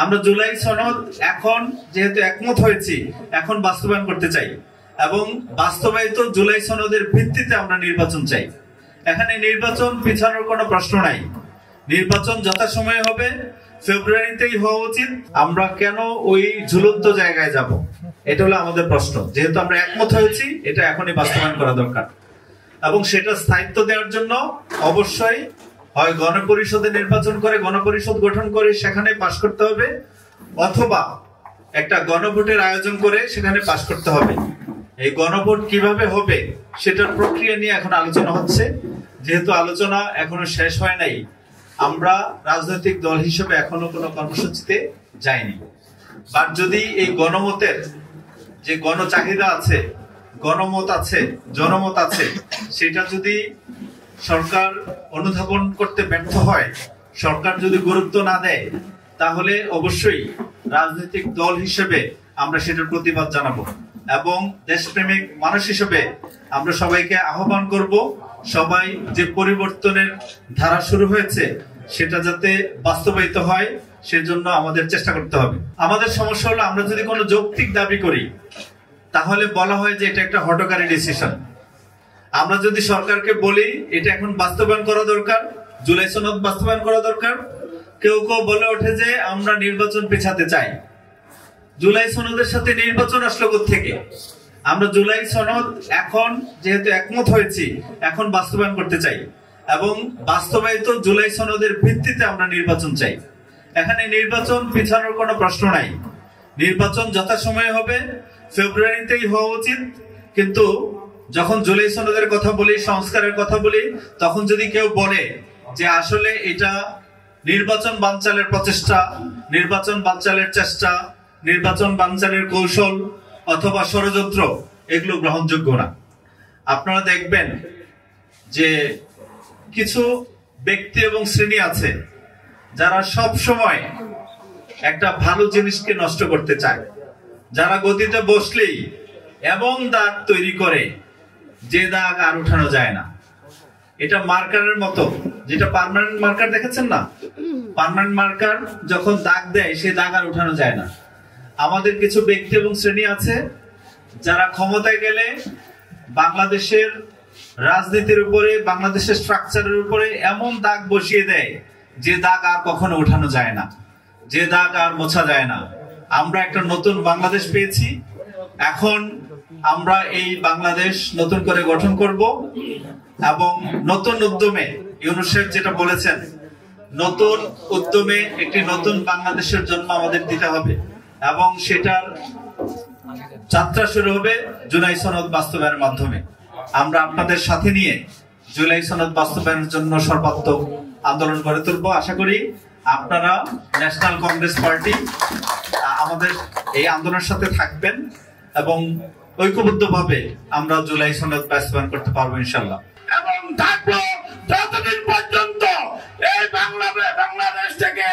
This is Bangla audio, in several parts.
আমরা জুলাই সনদ এখন যেহেতু একমত হয়েছি, এখন বাস্তবায়ন করতে চাই এবং বাস্তবায়িত জুলাই সনদের ভিত্তিতে আমরা নির্বাচন চাই। এখানে নির্বাচন পিছানোর কোনো প্রশ্ন নাই। নির্বাচন যথাসময়ে হবে, ফেব্রুয়ারিতেই হওয়া উচিত। আমরা কেন ওই ঝুলন্ত জায়গায় যাব, এটা হলো আমাদের প্রশ্ন। যেহেতু আমরা একমত হয়েছি, এটা এখনই বাস্তবায়ন করা দরকার এবং সেটা স্থায়িত্ব দেওয়ার জন্য অবশ্যই হয় গণপরিষদে নির্বাচন করে, গণপরিষদ গঠন করে সেখানে পাশ করতে হবে, অথবা একটা গণভোটের আয়োজন করে সেখানে পাশ করতে হবে। এই গণভোট কিভাবে হবে সেটার প্রক্রিয়া নিয়ে এখন আলোচনা হচ্ছে। যেহেতু আলোচনা এখনো শেষ হয় নাই, আমরা রাজনৈতিক দল হিসেবে এখনো কোনো কর্মসূচিতে যাইনি। বাট যদি এই গণমতের যে গণচাহিদা আছে, গণমত আছে, জনমত আছে, সেটা যদি সরকার অনুধাবন করতে ব্যর্থ হয়, সরকার যদি গুরুত্ব না দেয়, তাহলে অবশ্যই রাজনৈতিক দল হিসেবে আমরা সেটার প্রতিবাদ জানাবো এবং দেশপ্রেমিক মানুষ হিসেবে আমরা সবাইকে আহ্বান করব, সবাই যে পরিবর্তনের ধারা শুরু হয়েছে সেটা যাতে বাস্তবায়িত হয় সেজন্য আমাদের চেষ্টা করতে হবে। আমাদের সমস্যা হলো, আমরা যদি কোনো যৌক্তিক দাবি করি তাহলে বলা হয় যে এটা একটা হঠকারী ডিসিশন। আমরা যদি সরকারকে বলি এটা এখন বাস্তবায়ন করা দরকার, জুলাই সনদ বাস্তবায়ন করা দরকার, কেউ কেউ বলে ওঠে যে আমরা নির্বাচন পেছাতে চাই। জুলাই সনদের সাথে নির্বাচন আসলো কোত্থেকে? আমরা জুলাই সনদ এখন যেহেতু একমত হয়েছি, এখন বাস্তবায়ন করতে চাই এবং বাস্তবায়িত জুলাই সনদের ভিত্তিতে আমরা নির্বাচন চাই। এখানে নির্বাচন পিছানোর কোনো প্রশ্ন নাই। নির্বাচন যথাসময়ে হবে, ফেব্রুয়ারিতেই হওয়া উচিত। কিন্তু যখন জুলাই সনদের কথা বলি, সংস্কারের কথা বলি, তখন যদি কেউ বলে যে আসলে এটা নির্বাচন বানচালের প্রচেষ্টা, নির্বাচন বানচালের চেষ্টা, নির্বাচন বানচালের কৌশল অথবা ষড়যন্ত্র, এগুলো গ্রহণযোগ্য না। আপনারা দেখবেন যে কিছু ব্যক্তি এবং শ্রেণী আছে যারা সব সময় একটা ভালো জিনিসকে নষ্ট করতে চায়, যারা গদিতে বসলেই এমন দাগ তৈরি করে যে দাগ আর উঠানো যায় না। এটা মার্কারের মতো, যেটা পার্মানেন্ট মার্কার দেখেছেন না, পার্মানেন্ট মার্কার যখন দাগ দেয় সেই দাগ আর উঠানো যায় না। আমাদের কিছু ব্যক্তি এবং শ্রেণী আছে যারা ক্ষমতায় গেলে বাংলাদেশের রাজনীতির উপরে, বাংলাদেশের স্ট্রাকচারের উপরে এমন দাগ বসিয়ে দেয় যে দাগ আর কখনো উঠানো যায় না, যে দাগ আর মোছা যায় না। আমরা একটা নতুন বাংলাদেশ পেয়েছি, এখন আমরা এই বাংলাদেশ নতুন করে গঠন করব এবং নতুন উদ্যমে, ইউনূস সাহেব যেটা বলেছেন, নতুন উদ্যমে একটি নতুন বাংলাদেশের জন্ম আমাদের দিতে হবে এবং সেটার যাত্রা শুরু হবে জুলাই সনদ বাস্তবায়নের মাধ্যমে। আমরা আপনাদের সাথে নিয়ে জুলাই সনদ বাস্তবায়নের জন্য সর্বাত্মক আন্দোলন গড়ে তুলব। আশা করি আপনারা ন্যাশনাল কংগ্রেস পার্টি আমাদের এই আন্দোলনের সাথে থাকবেন এবং ঐক্যবদ্ধভাবে আমরা জুলাই সনদ বাস্তবায়ন করতে পারবো ইনশাআল্লাহ। এবং থাকবো যতদিন পর্যন্ত এই বাংলাদেশ থেকে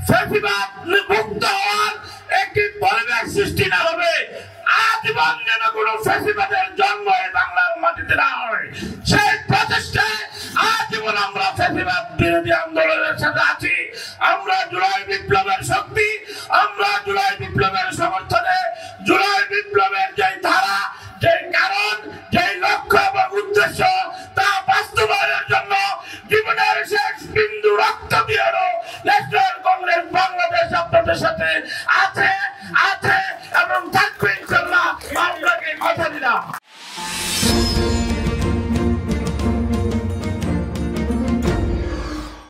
ফ্যাসিবাদ মুক্ত হওয়ার একটি পরিবেশ সৃষ্টি না হবে, আজীবন যেন কোনো ফ্যাসিবাদের জন্ম এই বাংলার মাটিতে না হয়, সেই প্রচেষ্টায় আজীবন আমরা ফ্যাসিবাদ বিরোধী আন্দোলনের সাথে আছি। আমরা জুলাই বিপ্লবের শক্তি, আমরা জুলাই বিপ্লবের সমর্থনে, জুলাই বিপ্লবের যে ধারা, যে কারণ, যে লক্ষ্য এবং উদ্দেশ্য, তা বাস্তবায়নের জন্য জীবনের শেষ বিন্দু রক্ত দিয়েও ন্যাশনাল কংগ্রেস বাংলাদেশ আপনাদের সাথে আছে।